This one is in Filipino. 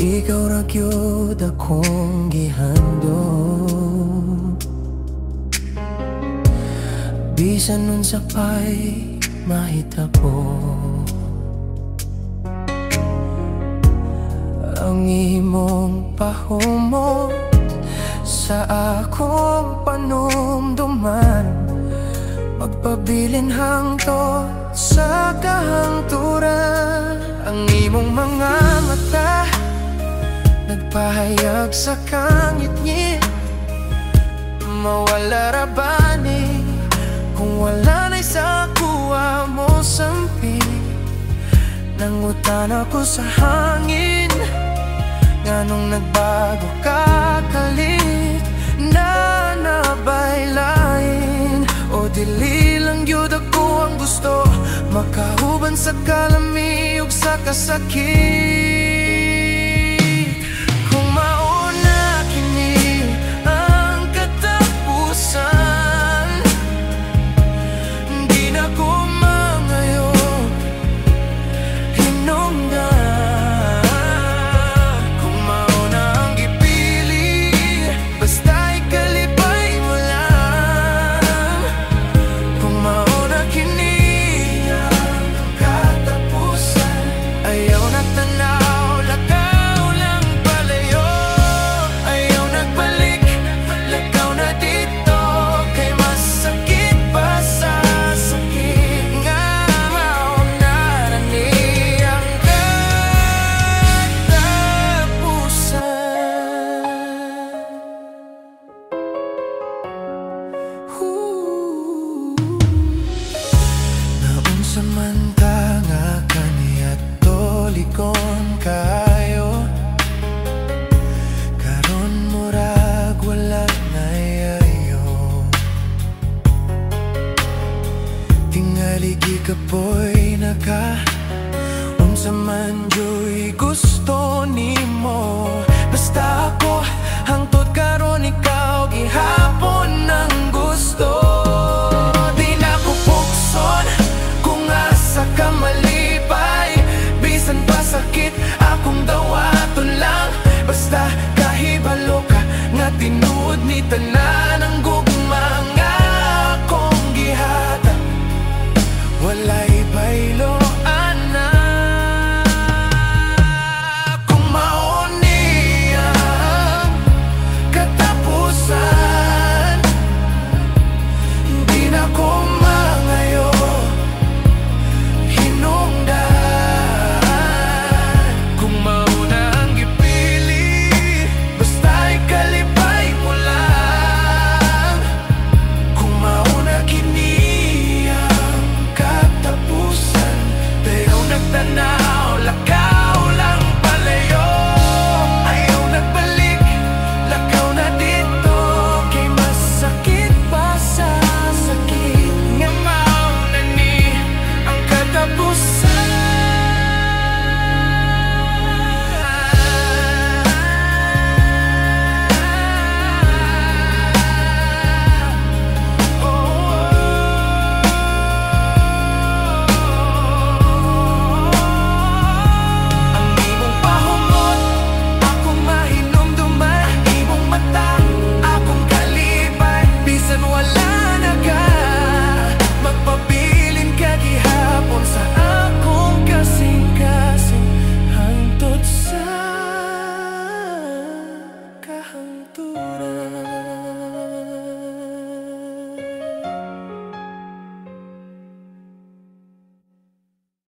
ikaw ra gyud akong gihandom. Bisan unsa pa'y mahitabo, ang imong pahumot sa akong panumduman, magpabilin hangtod sa kahangturan. Ang imong mga mata nagpahayag sa kangit-ngit, mawala ra ba ni kung wala na'y sa kuha mo sampi. Nangutan ako sa hangin, nganong nagbago ka kalit, na nabaylain o dili lang yun ako ang gusto, makahuban sa kalami ug sa kasakit. Kung mauna kini ang katapusan, di na ko mangayon hinungdan. Kung mauna ang gipili, basta ikalipay mo lang. Kung mauna kini ang katapusan, ayaw na tanaw, lakaw lang palayo. Ayaw nagbalik, lakaw na dito, kay masakit pa sa sakit nga mauna na ni ang katapusan. Naunsa man ta nga kaniya tolikon kayo, karon murag wala na yayo. Tingali gikapoy na ka, unsa man joy gusto nimo, basta ako